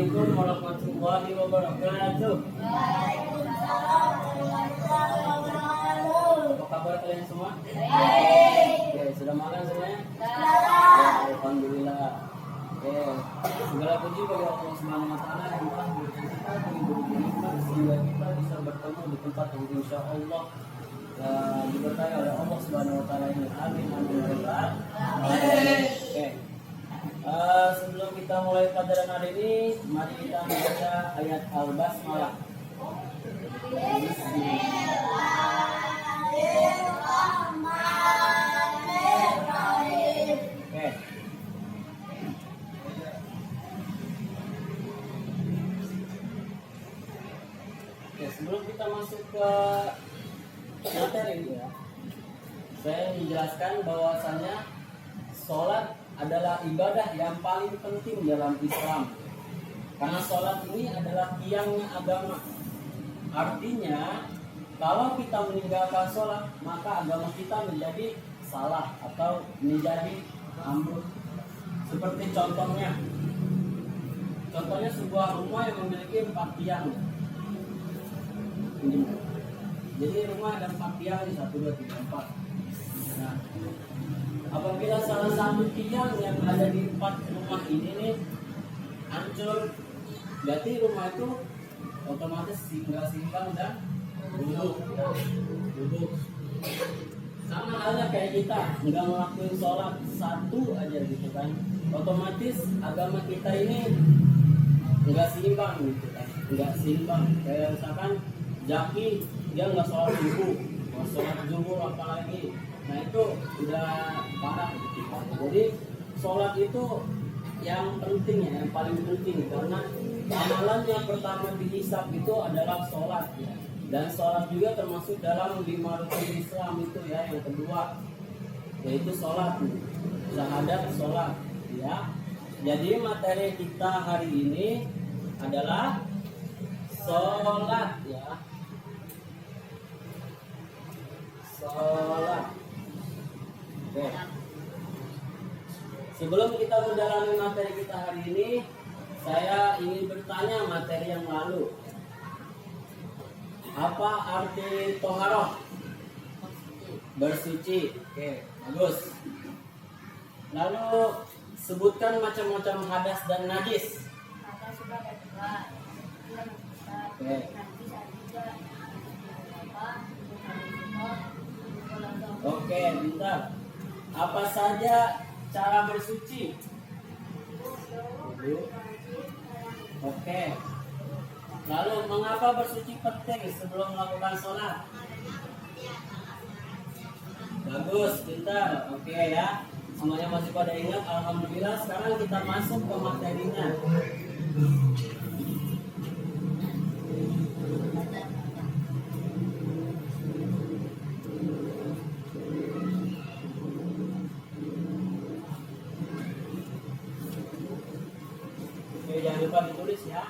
Assalamualaikum warahmatullahi wabarakatuh. Apa kabar kalian semua? Oke, sudah makan semuanya? Alhamdulillah. Oke, segala puji bagi Allah Subhanahu wa taala yang telah memberikan kita nikmat sehingga kita bisa bertemu di tempat yang insya Allah diberkahi oleh Allah Subhanahu wa taala ini. Amin amin ya rabbal alamin. Oke. Sebelum kita mulai pelajaran hari ini, mari kita membaca ayat Al-Basmalah. Oke. Oke, sebelum kita masuk ke materi ya, saya menjelaskan bahwasannya sholat adalah ibadah yang paling penting dalam Islam. Karena sholat ini adalah tiangnya agama. Artinya, kalau kita meninggalkan sholat, maka agama kita menjadi salah atau menjadi ambruk. Seperti contohnya sebuah rumah yang memiliki 4 tiang. Jadi rumah ada 4 tiang, 1, 2, 3, 4. Nah, apabila salah satu tiang yang ada di 4 rumah ini nih hancur, berarti rumah itu otomatis nggak seimbang dan duduk. Sama halnya kayak kita nggak ngelakuin sholat satu aja gitu kan, otomatis agama kita ini nggak seimbang gitu kan, nggak seimbang. Kayak misalkan Jaki dia nggak sholat subuh, nggak sholat zuhur apalagi. Nah itu udah parah gitu. Jadi sholat itu yang penting ya, yang paling penting, karena amalan yang pertama dihisab itu adalah sholat ya. Dan sholat juga termasuk dalam 5 rukun Islam itu ya, yang kedua yaitu sholat, syahadat sholat ya. Jadi materi kita hari ini adalah sholat ya, sholat. Oke. Sebelum kita mendalami materi kita hari ini, saya ingin bertanya materi yang lalu. Apa arti toharoh? Bersuci. Oke, bagus. Lalu sebutkan macam-macam hadas dan najis. Oke. Oke, bentar. Apa saja cara bersuci? Oke. Lalu mengapa bersuci penting sebelum melakukan sholat? Bagus, pintar. Oke ya. Semuanya masih pada ingat. Alhamdulillah. Sekarang kita masuk ke materinya. Jangan lupa ditulis ya.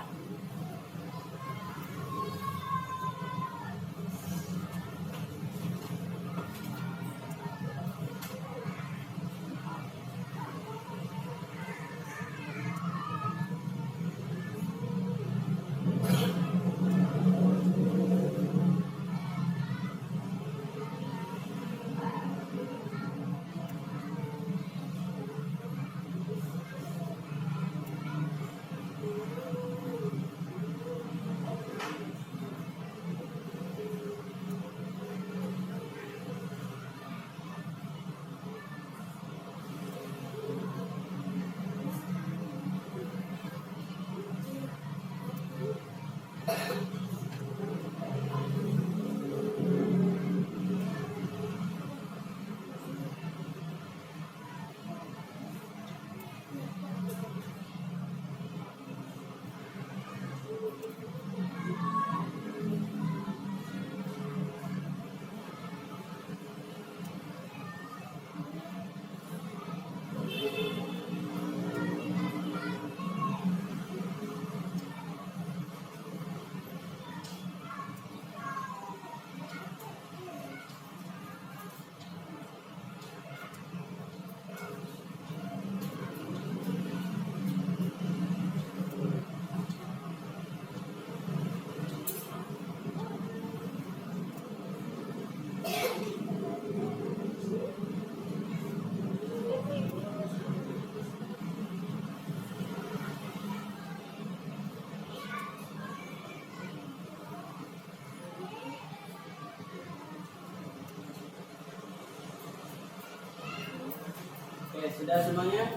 Oke, sudah semuanya?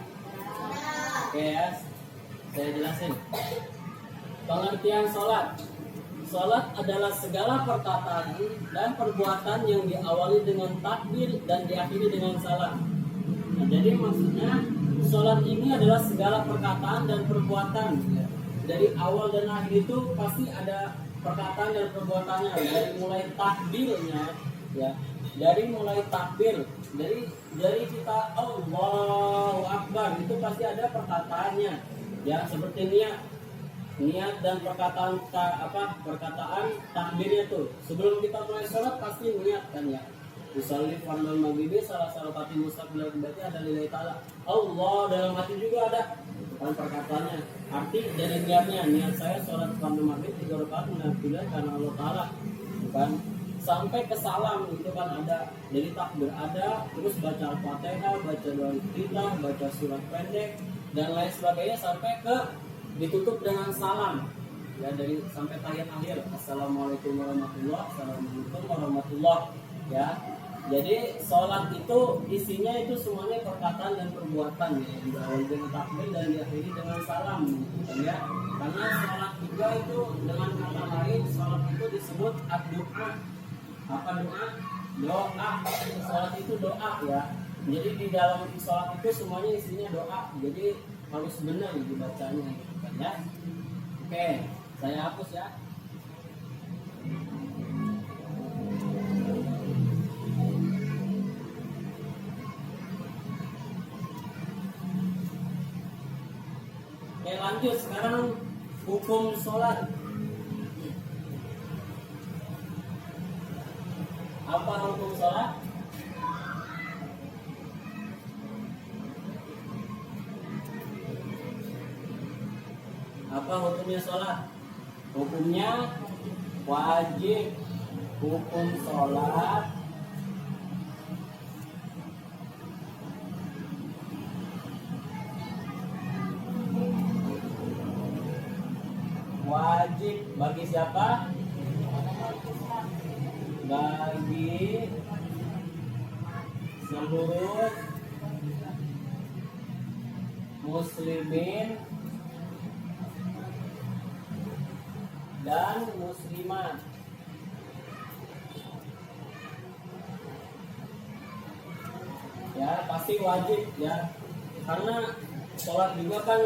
Oke ya, saya jelasin. Pengertian sholat. Sholat adalah segala perkataan dan perbuatan yang diawali dengan takbir dan diakhiri dengan salam. Nah, jadi maksudnya sholat ini adalah segala perkataan dan perbuatan. Dari awal dan akhir itu pasti ada perkataan dan perbuatannya. Dari mulai takbirnya, ya, dari mulai takbir, dari kita Allahu Akbar itu pasti ada perkataannya. Ya, seperti niat dan perkataan perkataan takbirnya tuh. Sebelum kita mulai sholat pasti niat kan ya. Usolli fardhu maghribi salah salawati mustaqbil berarti ada lillahi ta'ala. Allah dalam hati juga ada. Itu kan perkataannya. Arti dari niat saya sholat fardhu maghrib 3 rakaat nafilah karena Allah Ta'ala. Bukan sampai ke salam itu kan ada. Dari takbir ada, terus baca Al-Fatihah, baca doa iftitah, baca surat pendek dan lain sebagainya sampai ke ditutup dengan salam. Ya, dari sampai tahiyat akhir. Assalamualaikum warahmatullahi wabarakatuh. Ya. Jadi sholat itu isinya itu semuanya perkataan dan perbuatan ya, diawali dengan takbir dan diakhiri dengan salam gitu, ya. Karena sholat juga itu dengan kata lain sholat itu disebut ad-doa. Apa doa? Doa. Sholat itu doa ya. Jadi di dalam sholat itu semuanya isinya doa. Jadi harus benar dibacanya gitu kan ya. Oke, saya hapus ya. Oke, lanjut sekarang hukum sholat. Apa hukum sholat? Apa hukumnya sholat? Hukumnya wajib. Hukum sholat wajib bagi siapa? Bagi seluruh muslimin dan muslimat. Ya, pasti wajib ya. Karena sholat juga kan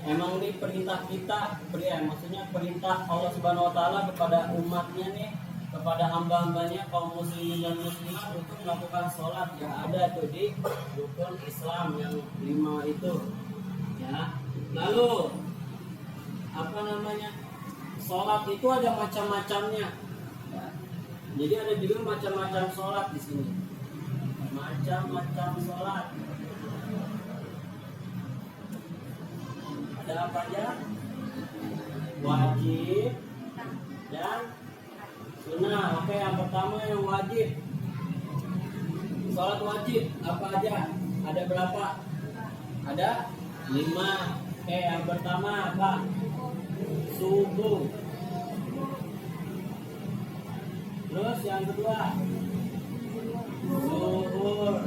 emang ini perintah kita, maksudnya perintah Allah Subhanahu wa taala kepada umatnya nih, kepada hamba-hambanya kaum muslimin dan muslimat untuk melakukan sholat. Ya, ada tuh di rukun Islam yang 5 itu. Ya. Lalu sholat itu ada macam-macamnya. Ya. Jadi ada juga macam-macam sholat di sini. Macam-macam sholat. Ada apa aja? Wajib dan sunnah. Oke, yang pertama yang wajib. Sholat wajib apa aja? Ada berapa? Ada 5. Oke, yang pertama apa? Subuh. Terus yang kedua zuhur.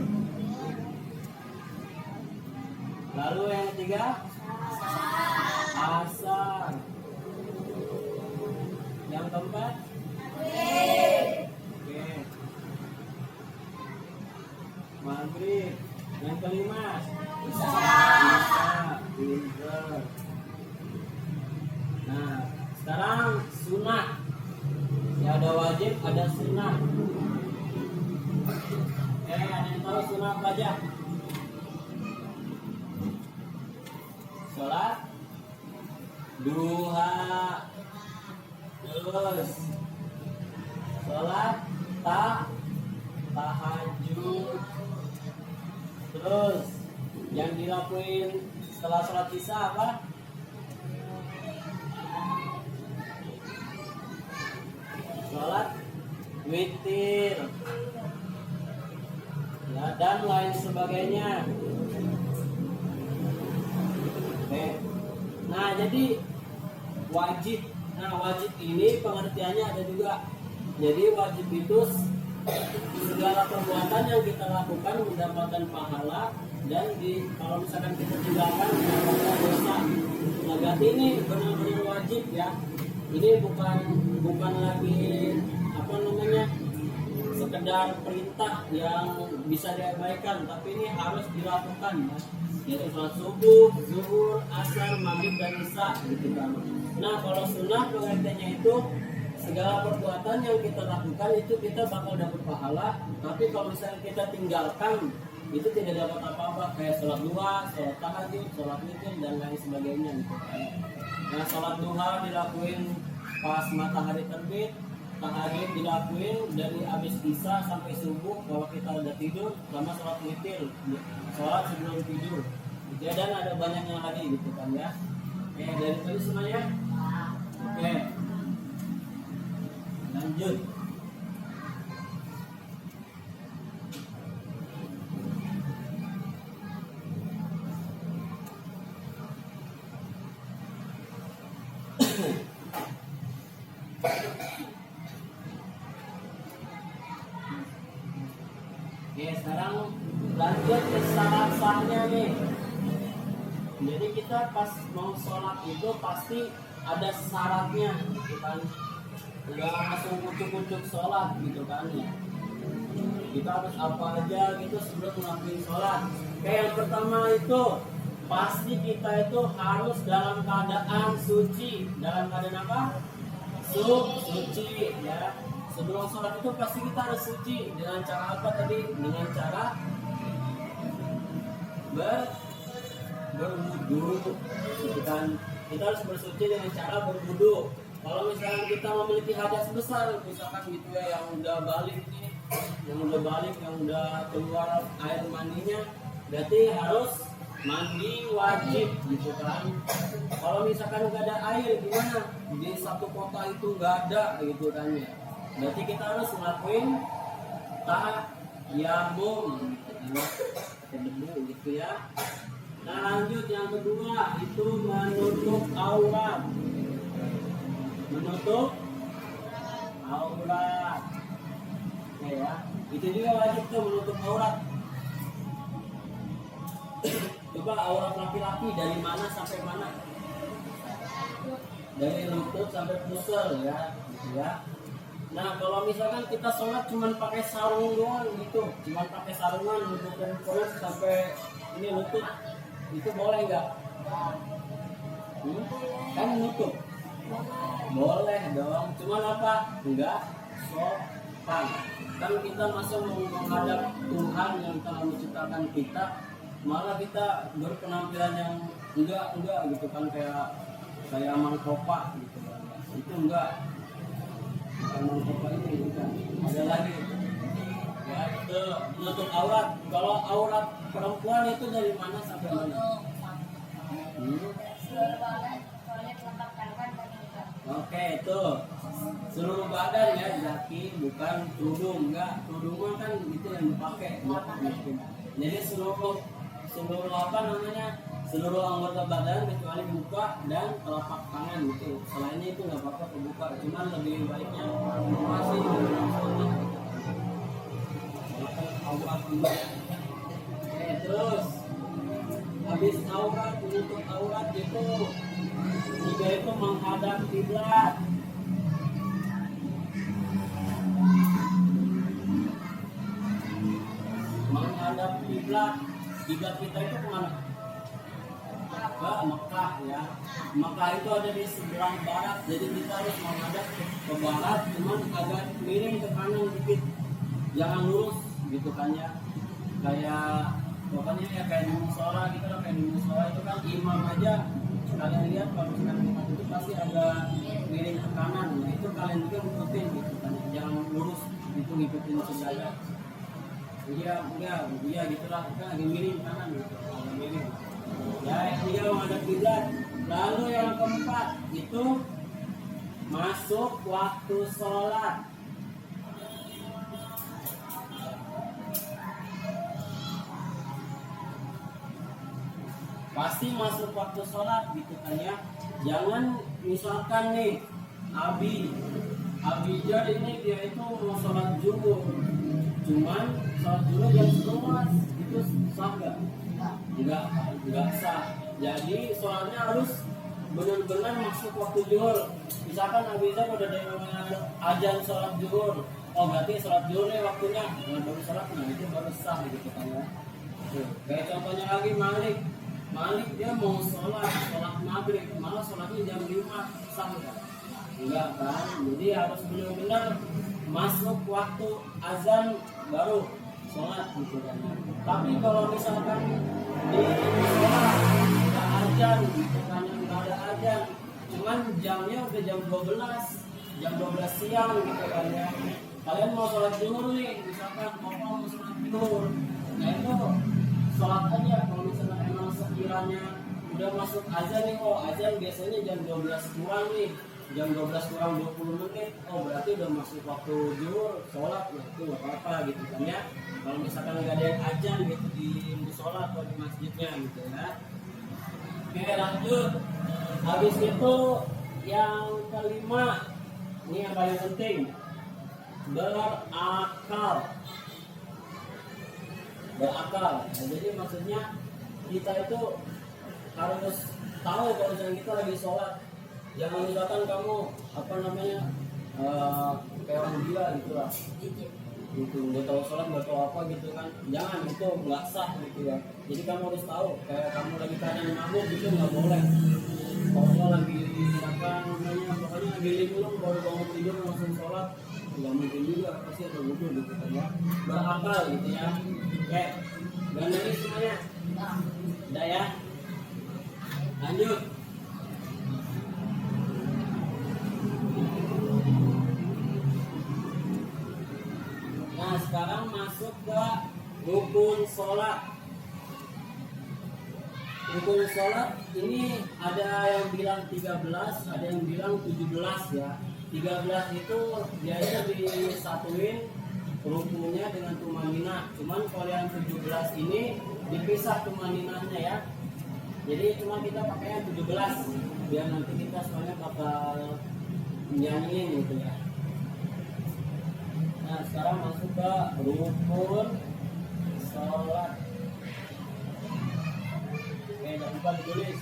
Lalu yang ketiga asar. Yang keempat maghrib. Yang kelima isya. Nah, sekarang sunnah. Ya, ada wajib, ada sunnah. Ada yang tahu sunnah apa aja? Sholat duha, terus sholat tahajud, terus yang dilakuin setelah sholat isya apa? Sholat witir, ya, dan lain sebagainya. Oke. Nah, jadi wajib. Nah, wajib ini pengertiannya ada juga. Jadi wajib itu segala perbuatan yang kita lakukan mendapatkan pahala, dan kalau misalkan kita tinggalkan mendapatkan dosa. Nah, berarti ini benar-benar wajib ya. Ini bukan lagi apa namanya sekedar perintah yang bisa diabaikan, tapi ini harus dilakukan ya. Yaitu sholat subuh, zuhur, asar, maghrib, dan isya gitu kan. Nah, kalau sunnah pengertiannya itu segala perbuatan yang kita lakukan itu kita bakal dapat pahala, tapi kalau misalnya kita tinggalkan itu tidak dapat apa-apa, kayak sholat duha, sholat tahajud, sholat witir, dan lain sebagainya gitu kan. Nah, sholat duha dilakuin pas matahari terbit, tahajud dilakuin dari habis isya sampai subuh kalau kita udah tidur, sama sholat witir, sholat sebelum tidur ya, dan ada banyaknya lagi gitu kan ya. Oke, dari tadi semuanya. Oke, lanjut. Oke, sekarang lanjut ke syarat sahnya nih. Jadi kita pas mau sholat itu pasti ada syaratnya gitu kan. Nggak langsung kucuk-kucuk sholat gitu kan ya. Kita harus apa aja gitu sebelum ngelakuin sholat. Kayak yang pertama itu pasti kita itu harus dalam keadaan suci. Dalam keadaan apa? Suci ya. Sebelum sholat itu pasti kita harus suci. Dengan cara apa tadi? Dengan cara berwudu gitu kan. Kita harus bersuci dengan cara berwudu. Kalau misalnya kita memiliki hadas besar, misalkan gitu ya, yang udah balik nih, yang udah keluar air mandinya, berarti harus mandi wajib gitu kan. Kalau misalkan nggak ada air gimana? Di satu kota itu nggak ada gitu kan ya. Berarti kita harus ngelakuin tayamum gitu ya. Nah, lanjut yang kedua itu menutup aurat. Oke ya. Itu juga wajib tuh, menutup aurat. Coba aurat laki-laki dari mana sampai mana? Dari lutut sampai pusar ya, gitu ya. Nah, kalau misalkan kita sholat cuma pakai sarung doang gitu, cuma pakai sarungan nutupin perut sampai ini lutut, itu boleh nggak? Kan nutup? Boleh dong, cuman apa? Enggak sopan. Kan kita masa mau menghadap Tuhan yang telah menciptakan kita, malah kita berpenampilan yang enggak gitu kan, kayak mangkopa gitu kan. Itu enggak. Mangkopa ini bukan. Ada lagi. Ya, itu menutup aurat. Kalau aurat perempuan itu dari mana sampai mana? Oke, itu seluruh badan ya, kaki, bukan kerudung. Enggak, kerudung kan itu yang dipakai. Jadi seluruh apa namanya, seluruh anggota badan kecuali muka dan telapak tangan gitu. Selainnya itu nggak apa-apa kebuka, cuman lebih baiknya masih aurat juga. Oke, terus habis aurat, menutup aurat itu juga itu menghadap kiblat. Menghadap kiblat. Kiblat kita itu kemana? Ke Mekah ya. Mekah itu ada di seberang barat, jadi kita harus menghadap ke barat, cuman agak miring ke kanan dikit. Jangan lurus gitu kan ya. Kayak pokoknya ya kayak di musola gitu lah, kayak di musola itu kan imam aja kalian lihat kalau misalkan imam itu pasti agak miring ke kanan. Nah, itu kalian juga ngikutin gitu kan, jangan lurus itu ngikutin sejajar. Iya gitulah, kan agak miring kanan gitu, agak miring. Ya, yang ketiga menghadap kiblat. Lalu yang keempat itu masuk waktu sholat. Pasti masuk waktu sholat gitu kan ya. Jangan misalkan nih Abijad ini dia itu mau sholat zuhur, cuman sholat zuhur jam 11 itu sah nggak? Nggak sah. Jadi sholatnya harus benar-benar masuk waktu zuhur. Misalkan Abijad udah dengar azan sholat zuhur, oh berarti sholat zuhur nih waktunya, baru sholat, nah itu baru sah gitu kan ya. Kayak contohnya lagi Malik dia mau sholat maghrib, malah sholatnya jam 5, sah nggak? Enggak kan, jadi harus benar-benar masuk waktu azan baru sholat gitu kan. Tapi kalau misalkan di sholat nggak azan gitu kan, nggak ada azan, cuman jamnya udah jam 12 siang gitu kan ya. Kalian mau sholat zuhur nih, misalkan mau sholat zuhur, nah itu sholat aja. Kalau misalkan emang sekiranya udah masuk azan nih, oh azan biasanya jam 12 kurang nih, jam 12 kurang 20 menit, oh berarti udah masuk waktu zuhur, sholat, ya itu gak apa-apa gitu kan ya. Kalau misalkan nggak ada yang azan gitu di musola atau di masjidnya gitu ya. Oke lanjut, habis itu yang kelima, ini yang paling penting, berakal. Nah, jadi maksudnya kita itu harus tahu kalau misalnya kita lagi sholat. Jangan misalkan kamu kayak orang gila gitu lah, gitu nggak tahu sholat, nggak tahu apa gitu kan, jangan, itu nggak sah gitu ya. Jadi kamu harus tahu, kayak kamu lagi keadaan mabuk gitu nggak boleh. Kalau lagi misalkan pokoknya lagi linglung baru bangun tidur langsung sholat, nggak mungkin juga, pasti ada wudhu gitu kan ya. Berakal gitu ya. Oke, ganti semuanya. Udah ya. Lanjut. Nah, sekarang masuk ke rukun sholat. Rukun sholat ini ada yang bilang 13, ada yang bilang 17 ya. 13 itu biasanya disatuin rukunnya dengan tumanina. Cuman kalau yang 17 ini dipisah tumaninanya ya. Jadi cuma kita pakainya 17 biar nanti kita soalnya bakal nyanyiin gitu ya. Nah sekarang masuk ke rukun sholat. Oke, jangan lupa ditulis.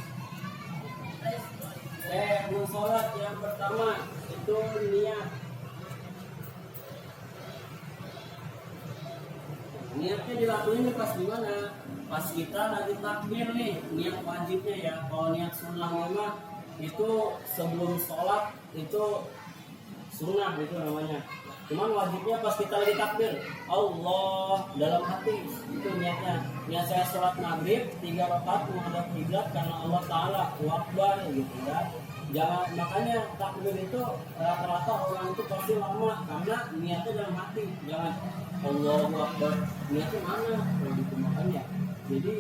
Rukun sholat yang pertama itu niat. Niatnya dilakuin pas gimana? Pas kita lagi takbir nih, niat wajibnya ya. Kalau niat sunnahnya mah itu sebelum sholat itu sunnah gitu namanya. Cuman wajibnya pas kita lagi takbir, Allah dalam hati itu niatnya. Niat saya sholat maghrib 3 rakaat menghadap kiblat karena Allah Taala Akbar gitu ya. Jangan, makanya takbir itu rata-rata orang itu pasti lama karena niatnya dalam hati. Jangan Allahu Akbar, niatnya mana? Gitu makanya. Jadi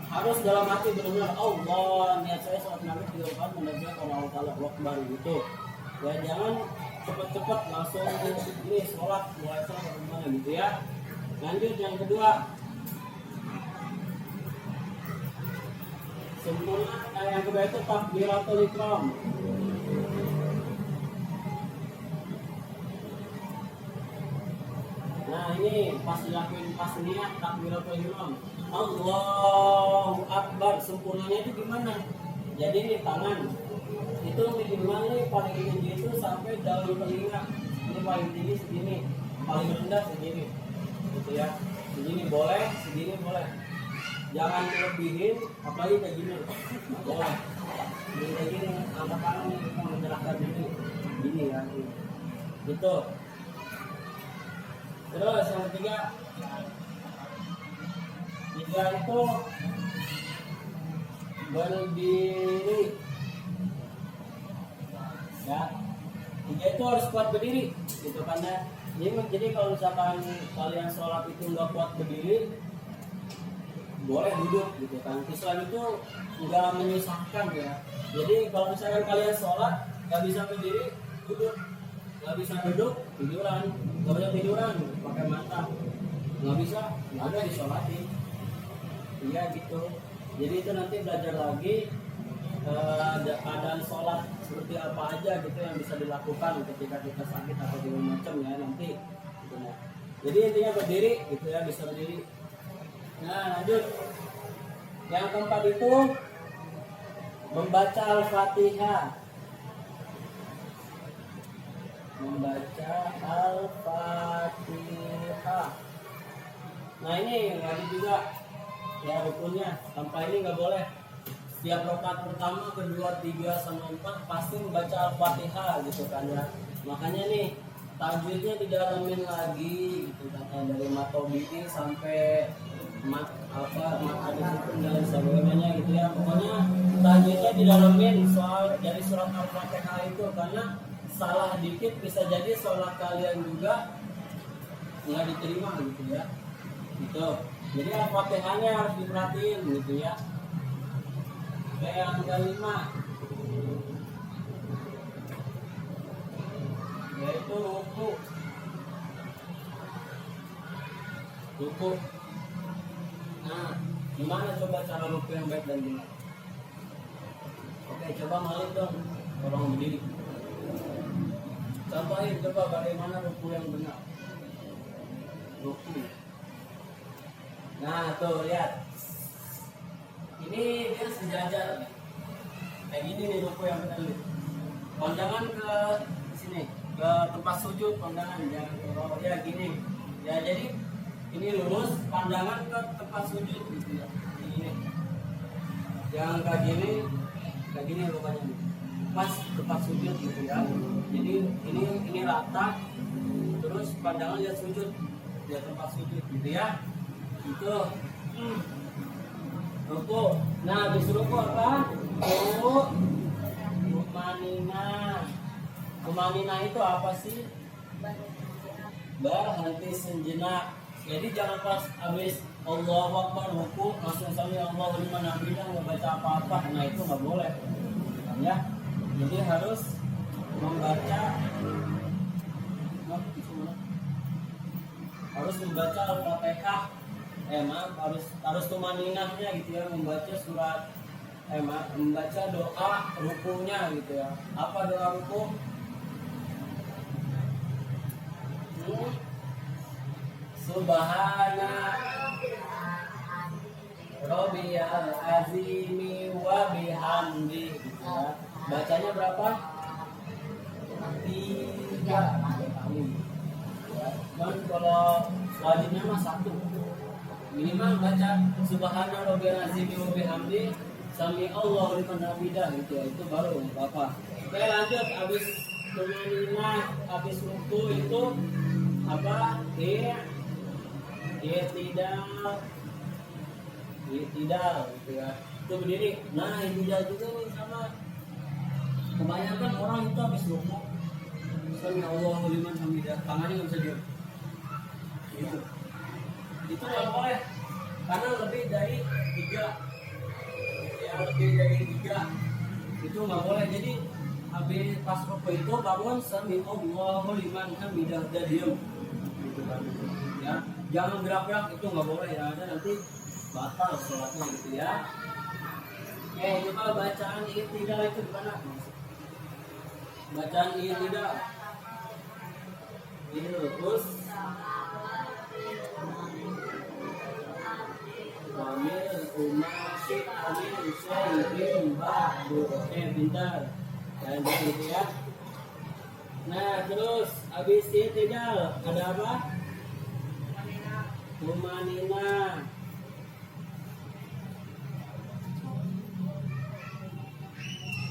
harus dalam hati benar-benar Allah, niat saya sholat maghrib 3 rakaat menghadap Allah Taala Akbar gitu. Ya jangan cepet-cepet langsung ini sholat, mulai sholat gimana gitu ya. Lanjut yang kedua, sempurna. Yang kedua itu takbiratul ihram. Nah ini pas dilakuin pas niat takbiratul ihram, Allahu Akbar, sempurnanya itu gimana? Jadi ini tangan itu minimal nih paling tinggi itu sampai daun telinga. Ini paling tinggi segini, paling rendah segini gitu ya. Segini boleh, segini boleh, jangan lebihin, apalagi kayak gini nggak boleh. Jadi kayak gini, angkat tangan nih kita mengerahkan gini ya gitu. Terus yang ketiga itu berdiri ya. Tiga itu harus kuat berdiri gitu kan ya. Jadi kalau misalkan kalian sholat itu nggak kuat berdiri, boleh duduk gitu kan. Islam itu nggak menyusahkan ya. Jadi kalau misalkan kalian sholat nggak bisa berdiri, duduk. Nggak bisa duduk, tiduran. Nggak bisa tiduran, pakai mata. Nggak bisa, nggak ada disolatin. Iya gitu. Jadi itu nanti belajar lagi keadaan sholat seperti apa aja gitu yang bisa dilakukan ketika kita sakit atau segala macam ya nanti gitu. Jadi intinya berdiri gitu ya, bisa berdiri. Nah lanjut, yang keempat itu membaca Al-Fatihah. Membaca Al-Fatihah. Nah ini wajib juga ya rukunnya, tanpa ini nggak boleh. Setiap rakaat pertama, kedua, tiga, sama 4 pasti membaca Al-Fatihah gitu kan ya. Makanya nih tajwidnya didalamin lagi gitu kan, dari matobi'i sampai mat ada sukun dan sebagainya gitu ya. Pokoknya tajwidnya didalamin soal dari surat Al-Fatihah itu, karena salah dikit bisa jadi sholat kalian juga nggak diterima gitu ya. Gitu. Jadi Al-Fatihahnya harus diperhatiin gitu ya. Kayak yang kelima, yaitu ruku. Ruku. Nah, gimana coba cara ruku yang baik dan benar? Oke, coba Malik dong, tolong berdiri. Contohin coba bagaimana ruku yang benar. Ruku. Nah, tuh lihat. Ini dia sejajar. Kayak gini nih ruku yang benar nih. Pandangan ke sini, ke tempat sujud, pandangan jangan ke bawah ya gini. Ya jadi ini lurus, pandangan ke tempat sujud gitu ya. Ini. Yang kayak gini rupanya nih. Pas tempat sujud gitu ya. Jadi ini rata, terus pandangan lihat sujud, lihat tempat sujud gitu ya. Itu ruku. Nah habis ruku apa? Tumanina itu apa sih? Berhenti sejenak. Jadi jangan pas habis Allahu Akbar ruku langsung sami Allahu liman hamidah nggak baca apa-apa. Nah itu nggak boleh ya. Jadi harus membaca Al-Fatihah. Harus tumaninahnya gitu ya, membaca surat membaca doa rukunya gitu ya. Apa doa ruku? Subhana Rabbiyal azimi wa bihamdi gitu ya. Bacanya berapa? 3 kali. Dan kalau wajibnya mah 1. Minimal baca Subhana Rabbiyal azimi wa bihamdi sami Allahu liman hamidah gitu ya. Itu baru apa? Oke lanjut, habis tumanina, habis ruku itu apa? Tidak gitu ya. Itu berdiri. Nah tidak juga nih sama. Kebanyakan orang itu habis ruku sami Allahu liman hamidah, tangannya nggak bisa diam. Gitu. Itu nggak boleh. Karena lebih dari 3. Ya lebih dari 3 itu nggak boleh. Jadi habis pas ruku itu bangun sami Allahu liman hamidah, udah diam. Gitu kan. Ya, jangan gerak-gerak, itu nggak boleh ya, ada nanti batal sholatnya gitu ya. Coba bacaan i'tidal itu gimana? Bacaan i'tidal ini terus wamil umasi amil syai'in ba'du. Pintar dan gitu ya. Nah terus habis i'tidal ada apa? Tumanina.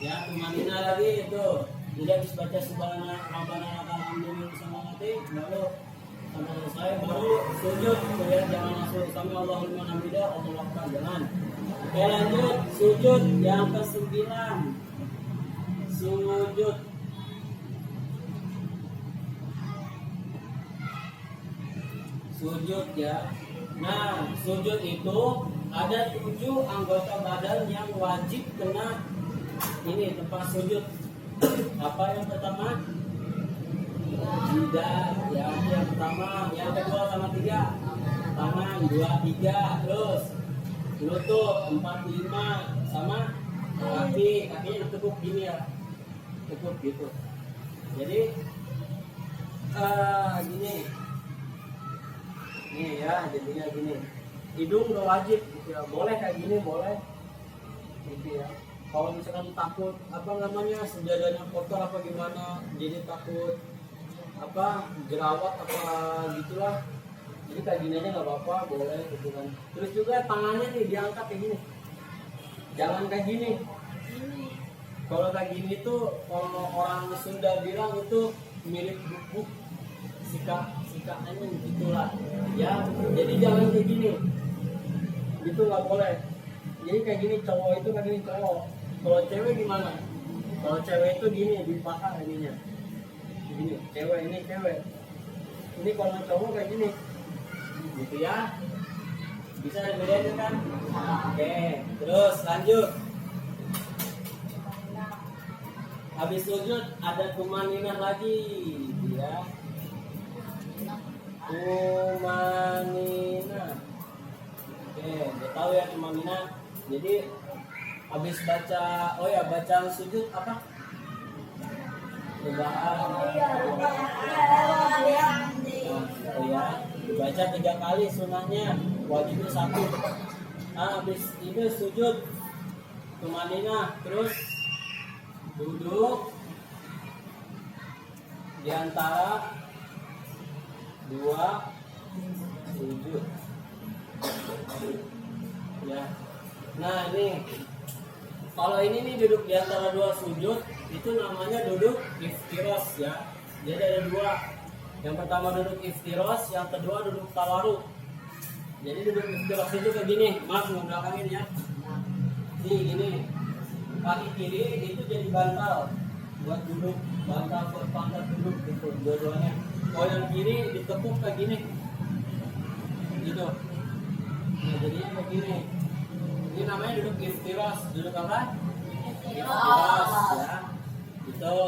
Ya tumanina lagi itu. Jadi habis baca subhana rabbana alhamdulillah sama nanti baru sampai selesai baru sujud. Kemudian jangan langsung sami Allahu liman hamidah Allahu akbar, jangan. Oke lanjut sujud yang ke-9. Sujud ya. Nah, sujud itu ada 7 anggota badan yang wajib kena ini tempat sujud. Apa yang pertama? Jidat ya, yang pertama. Yang kedua sama 3 tangan, 2, 3. Terus lutut 4, 5 sama kakinya ditekuk gini ya. cukup gitu. Jadi gini nih ya, jadinya gini, hidung udah wajib gitu ya, boleh kayak gini boleh gitu ya. Kalau misalkan takut apa namanya sejadahnya kotor apa gimana, jadi takut apa jerawat apa gitulah, jadi kayak gini aja nggak apa-apa, boleh gitu kan. Terus juga tangannya nih diangkat kayak gini, jangan kayak gini. Kalau kayak gini tuh kalau orang Sunda bilang itu mirip bubuk sikanya gitulah ya. Jadi jangan kayak gini gitu, nggak boleh. Jadi kayak gini cowok itu kayak gini cowok. Kalau cewek gimana? Kalau cewek itu gini di paha ininya gini, cewek ini cewek ini. Kalau cowok kayak gini gitu ya, bisa dibedain kan? Oke, terus lanjut. Habis sujud ada tumaninah lagi ya, tumaninah. Oke, udah tahu ya tumaninah. Jadi habis baca, oh ya baca sujud apa? Oh ya, dibaca 3 kali sunahnya, wajibnya 1. Nah, habis itu sujud tumaninah, terus duduk di antara 2 sujud ya. Nah ini kalau ini nih duduk di antara 2 sujud itu namanya duduk iftiros ya. Jadi ada 2. Yang pertama duduk iftiros, yang kedua duduk tawaruk. Jadi duduk iftiros itu kayak gini, mas mau belakangin ya. Nih gini, kaki kiri itu jadi bantal buat duduk, bantal buat pangkat duduk gitu dua-duanya. Kalau yang kiri ditekuk kayak gini gitu. Nah jadinya kayak gini. Ini namanya duduk iftiros. Duduk apa? Iftiros ya. Gitu.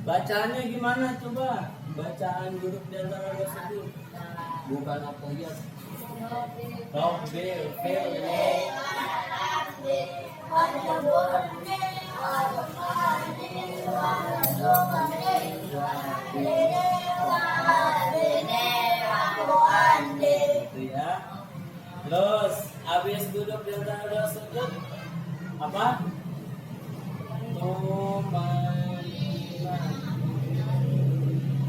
Bacaannya gimana coba? Bacaan duduk di antara 2 sujud. Bukan apa ya? Robbil fil gitu ya. Terus habis duduk di antara 2 sujud apa? Tumaninah.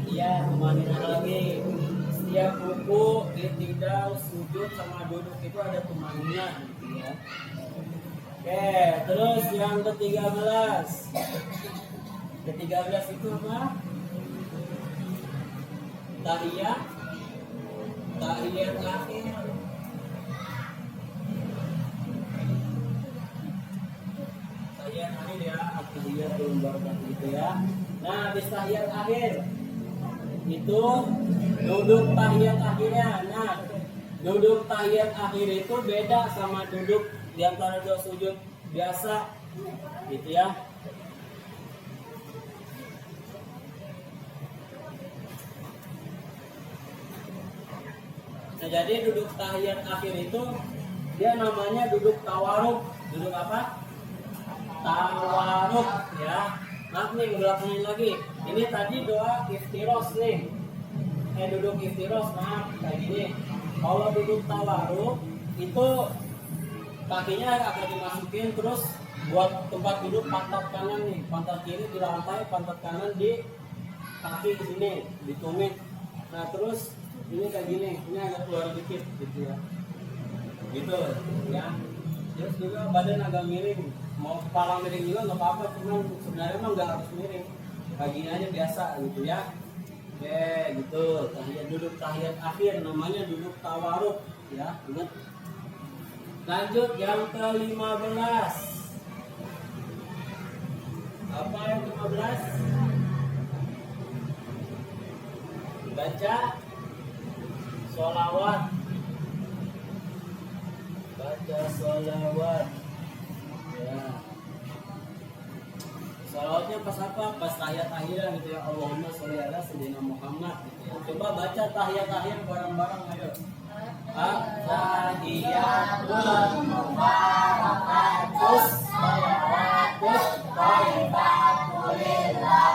Iya, tumaninah lagi. Setiap ruku, i'tidal, sujud sama duduk itu ada tumaninah gitu ya. Oke, terus yang ke-13. Ke-13 itu apa? Tahiyat akhir. Tahiyat akhir ya, at-tahiyatul barakah gitu ya. Nah, habis tahiyat akhir itu duduk tahiyat akhirnya. Nah, duduk tahiyat akhir itu beda sama duduk di antara 2 sujud biasa gitu ya. Nah, jadi duduk tahiyat akhir itu dia namanya duduk tawaruk. Duduk apa? Tawaruk ya. Maaf nih, belakangin lagi. Ini tadi doa iftiros nih. Duduk iftiros, maaf kayak gini. Kalau duduk tawaruk itu kakinya akan dimasukin, terus buat tempat duduk pantat kanan nih, pantat kiri di lantai, pantat kanan di kaki di sini, di tumit. Nah terus ini kayak gini, ini agak keluar dikit gitu ya, gitu ya. Terus juga badan agak miring, mau kepala miring juga nggak apa-apa, cuman sebenarnya emang nggak harus miring, kayak gini aja biasa gitu ya. Oke gitu, duduk tahiyat akhir namanya duduk tawaruk ya, ingat. Lanjut yang ke-15. Apa yang ke-15? Baca sholawat. Baca sholawat. Ya. Sholawatnya pas apa? Pas tahiyat akhiran gitu ya. Allahumma sholli ala sayyidina Muhammad gitu ya. Coba baca tahiyat akhir bareng-bareng ayo. At-tahiyatul mubarakatus shalawatus thayyibatul lillah.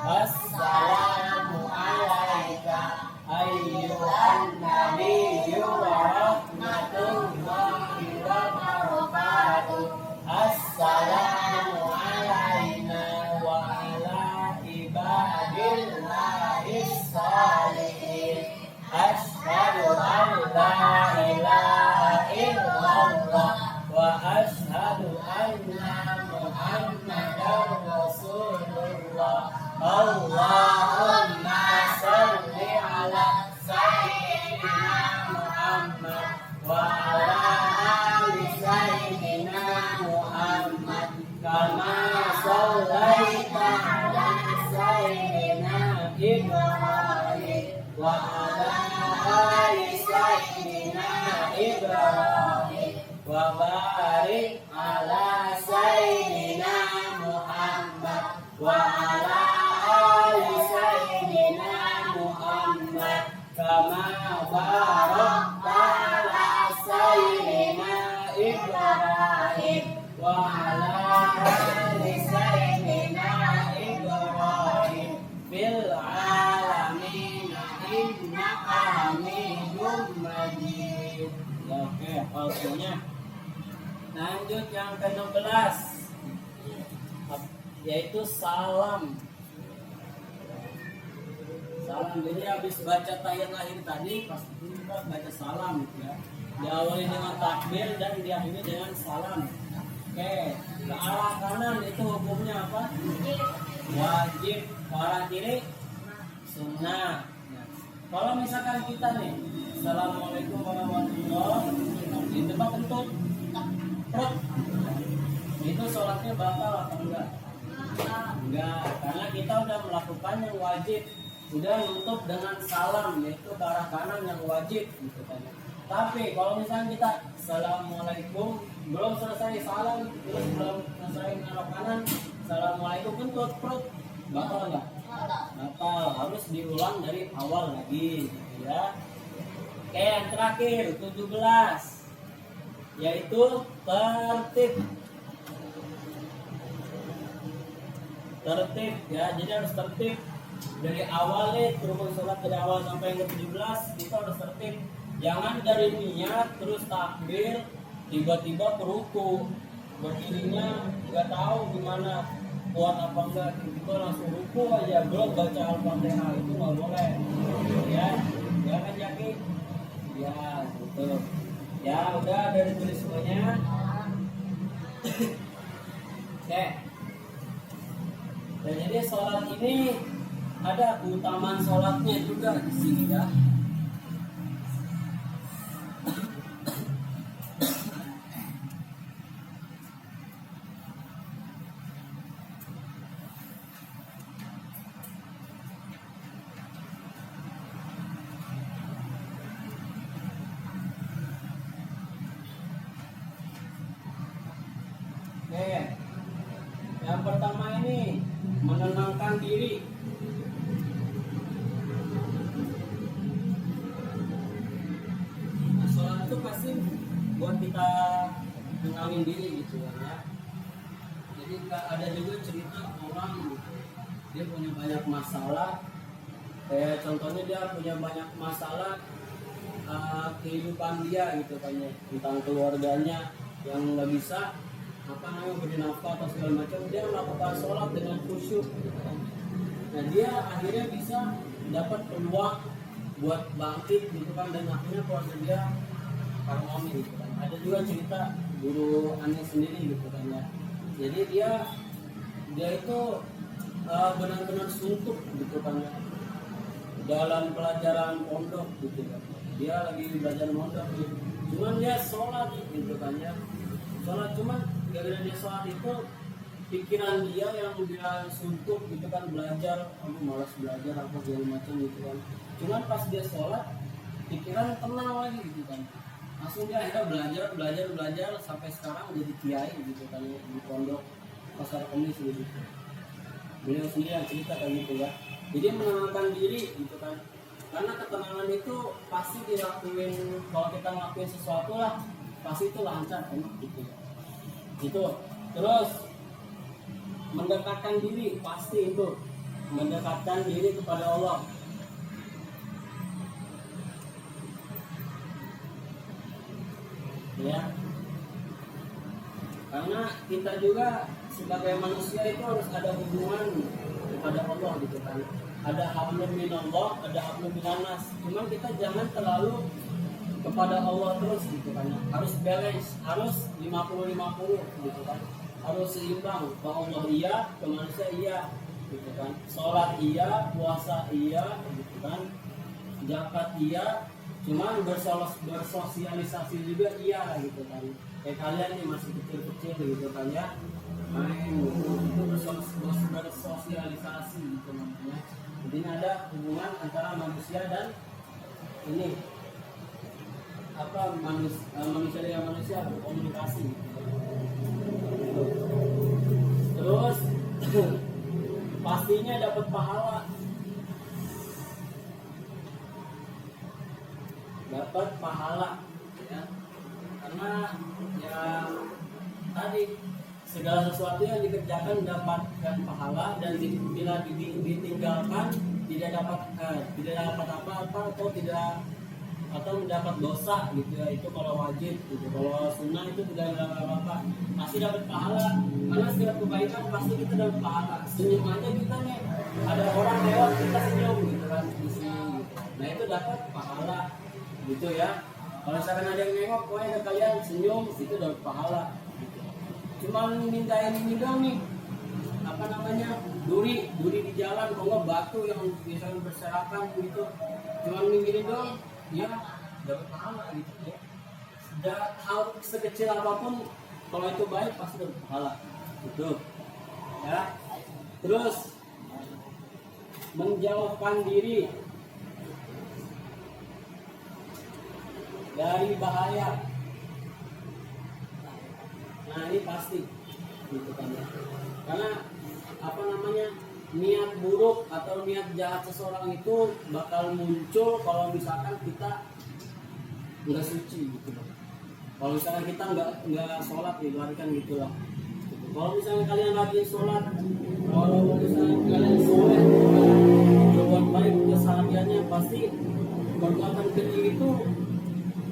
Assalamu alaika ayyuhan nabiyyu wa rahmatullahi wa barakatuh. Assalamu alaina wa ala ibadillahis shalihin. Asyhadu an la ilaha illallah wa asyhadu anna Muhammadar Rasulullah. Allahumma shalli ala sayyidina Muhammad wa ala ali sayyidina Muhammad kama shallaita ala sayyidina Ibrahim wa ala ali sayyidina Ibrahim wa barik ala sayyidina Muhammad wa ala ali sayyidina Muhammad kama barakta ala sayyidina Ibrahim wa ala ali sayyidina Ibrahim fil alamin innaka hamidum majid. Oke, palsunya. Lanjut yang ke-16, yaitu salam. Salam, jadi habis baca tahiyat lahir tadi pasti kita baca salam ya. Diawali dengan takbir dan diakhiri dengan salam. Oke, ke arah kanan itu hukumnya apa? Wajib. Ke arah kiri sunnah. Kalau misalkan kita nih, Assalamualaikum warahmatullahi wabarakatuh, di tempat kentut itu sholatnya batal atau enggak? Enggak, karena kita udah melakukan yang wajib, udah nutup dengan salam, yaitu ke arah kanan yang wajib gitu kan. Tapi kalau misalnya kita Assalamualaikum, belum selesai salam, terus belum selesai ke arah kanan, Assalamualaikum kentut perut, batal enggak? Batal, harus diulang dari awal lagi gitu ya. Oke, yang terakhir 17, yaitu tertib ya, jadi harus tertib dari awal nih, rukun sholat dari awal sampai yang ke-17 kita harus tertib. Jangan dari niat terus takbir tiba-tiba ke ruku, berdirinya nggak tahu gimana kuat apa enggak, tiba-tiba langsung ruku aja belum baca Al-Fatihah, itu nggak boleh ya. Jangan jadi ya gitu ya. Udah dari tulis semuanya. Oke. Dan jadi sholat ini ada keutamaan sholatnya juga di sini ya. Oke. Yang pertama ini menenangkan diri. Nah, sholat itu pasti buat kita tenangin diri gitu ya. Jadi ada juga cerita orang gitu, dia punya banyak masalah. Kayak contohnya dia punya banyak masalah kehidupan dia gitu kan ya, tentang keluarganya yang nggak bisa beri nafkah atau segala macam, dia melakukan sholat dengan khusyuk gitu kan. Nah dia akhirnya bisa dapat peluang buat bangkit gitu kan, dan akhirnya keluarga dia harmoni gitu kan. Ada juga cerita guru Ani sendiri gitu kan ya. Jadi dia itu benar-benar suntuk gitu kan ya, dalam pelajaran pondok gitu kan. Dia lagi belajar pondok gitu. Cuman dia sholat gitu kan ya. Sholat cuman gara-gara dia sholat itu pikiran dia yang dia suntuk gitu kan, belajar, aku malas belajar apa segala macam gitu kan. Cuman pas dia sholat pikiran tenang lagi gitu kan. Langsung dia akhirnya belajar sampai sekarang jadi kiai gitu kan ya, di pondok Pasar Kemis gitu. Beliau sendiri yang cerita kayak gitu ya. Jadi menenangkan diri gitu kan. Karena ketenangan itu pasti dilakuin, kalau kita ngelakuin sesuatu lah pasti itu lancar enak gitu ya. Gitu. Terus mendekatkan diri pasti itu mendekatkan diri kepada Allah. Ya, karena kita juga sebagai manusia itu harus ada hubungan kepada Allah gitu kan. Ada hablum minallah, ada hablum minanas. Cuma kita jangan terlalu kepada Allah terus gitu kan. Harus balance, harus 50-50 gitu kan. Harus seimbang, ke Allah iya, ke manusia iya gitu kan. Sholat iya, puasa iya gitu kan. Zakat iya, cuman bersosialisasi juga iya gitu kan. Kayak kalian nih masih kecil-kecil gitu kan ya, main itu bersosialisasi gitu namanya. Intinya ada hubungan antara manusia dan ini apa manusia dengan manusia berkomunikasi gitu. Terus pastinya dapat pahala, ya, karena ya tadi segala sesuatu yang dikerjakan mendapatkan pahala, dan bila ditinggalkan tidak dapat apa-apa atau mendapat dosa gitu ya. Itu kalau wajib gitu. Kalau sunnah itu tidak dapat apa-apa, pasti dapat pahala, karena setiap kebaikan pasti kita dapat pahala. Senyum aja kita nih, ada orang lewat kita senyum gitu kan, nah itu dapat pahala gitu ya. Kalau misalkan ada yang nengok, pokoknya kalian senyum, itu dapat pahala gitu. Cuma mintain ini dong nih, apa namanya, duri di jalan, kalau batu yang misalnya berserakan gitu, cuma minggir dong, ya dapat pahala gitu ya. Hal sekecil apapun kalau itu baik pasti dapat pahala gitu ya. Terus menjauhkan diri dari bahaya. Nah ini pasti gitu kan ya. Karena apa namanya, niat buruk atau niat jahat seseorang itu bakal muncul kalau misalkan kita nggak suci gitu loh. Kalau misalkan kita nggak sholat, ibaratkan gitulah. Kalau misalnya kalian lagi sholat, kalau misalnya kalian soleh, berbuat baik kesehariannya, pasti perbuatan kecil itu,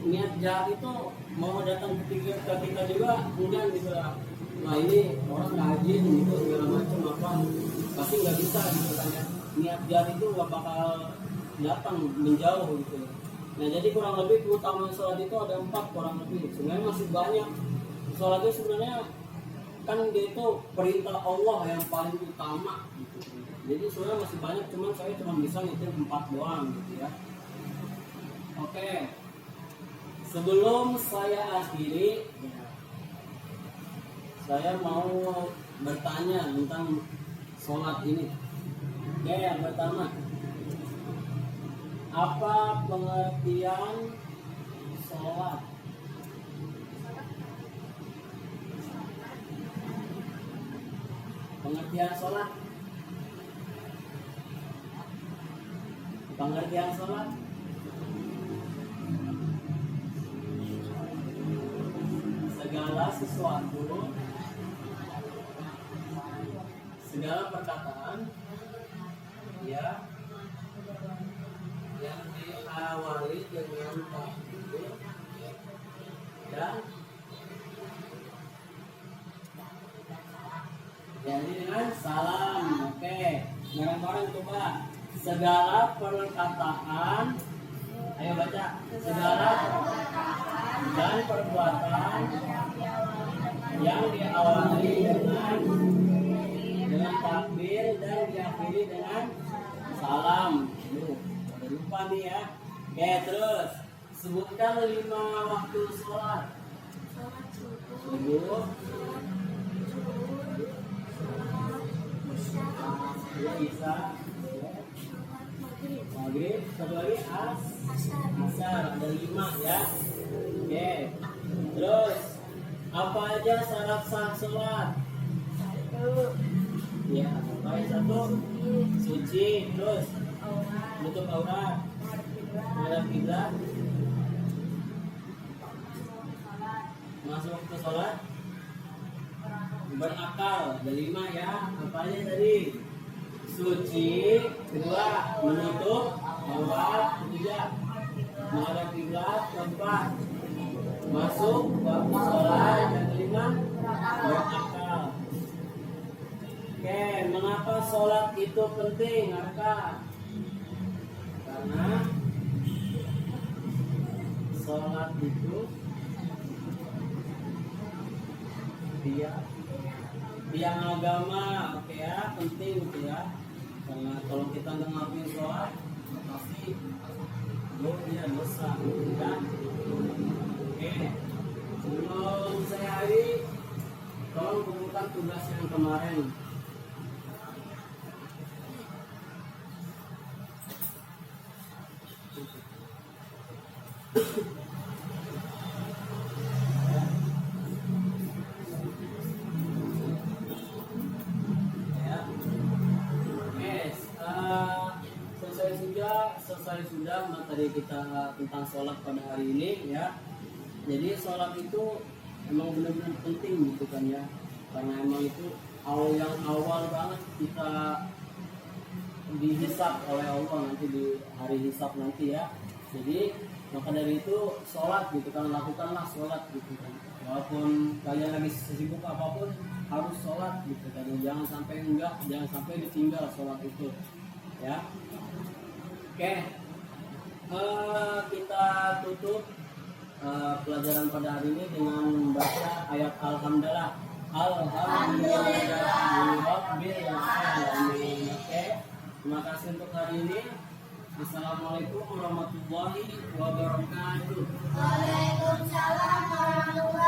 niat jahat itu mau datang ke kita juga enggak gitu lah. Nah ini orang rajin gitu segala macam apa, pasti nggak bisa gitu kan ya. Niat jahat itu nggak bakal datang, menjauh gitu. Nah jadi kurang lebih keutamaan sholat itu ada 4 kurang lebih. Sebenarnya masih banyak. Sholat itu sebenarnya kan dia itu perintah Allah yang paling utama gitu. Jadi sebenarnya masih banyak, cuman saya cuma bisa ngitung 4 doang gitu ya. Oke. Sebelum saya akhiri, saya mau bertanya tentang sholat ini. Oke, yang pertama, apa pengertian sholat? Pengertian sholat? Pengertian sholat? Segala sesuatu, segala perkataan ya yang diawali dengan takbir dan jadi dengan salam. Oke, bareng-bareng coba. Segala perkataan, ayo baca. Segala dan perbuatan yang diawali dengan takbir dan diakhiri dengan salam. Jangan lupa nih ya. Oke, terus sebutkan 5 waktu sholat. Subuh, isya, maghrib, satu lagi asar. Ada 5 ya. Oke, terus apa aja syarat sah sholat? Ya, apa yang 1? Suci. Terus tutup aurat, menghadap kiblat, masuk ke sholat, berakal. Ada 5 ya. Apa aja tadi? suci, kedua menutup aurat, ketiga menghadap kiblat, keempat masuk waktu sholat, yang kelima berakal. Oke, mengapa sholat itu penting? Maka karena sholat itu tiang agama, oke ya, penting gitu ya. Karena kalau kita nggak ngelakuin sholat, pasti dia dosa, gitu kan? Oke, sebelum saya hari, tolong kumpulkan tugas yang kemarin. Selesai sudah materi kita tentang sholat pada hari ini ya. Jadi sholat itu emang benar-benar penting gitu kan ya, karena emang itu yang awal banget kita dihisab oleh Allah nanti di hari hisab nanti ya. Jadi maka dari itu sholat gitu kan, lakukanlah sholat gitu kan, walaupun kalian lagi sibuk apapun harus sholat gitu kan, jangan sampai enggak, jangan sampai ditinggal sholat itu ya. Oke, kita tutup pelajaran pada hari ini dengan membaca ayat Alhamdulillah. Alhamdulillahirabbil alamin. Oke, terima kasih untuk hari ini. Assalamualaikum warahmatullahi wabarakatuh. Waalaikumsalam warahmatullahi wabarakatuh.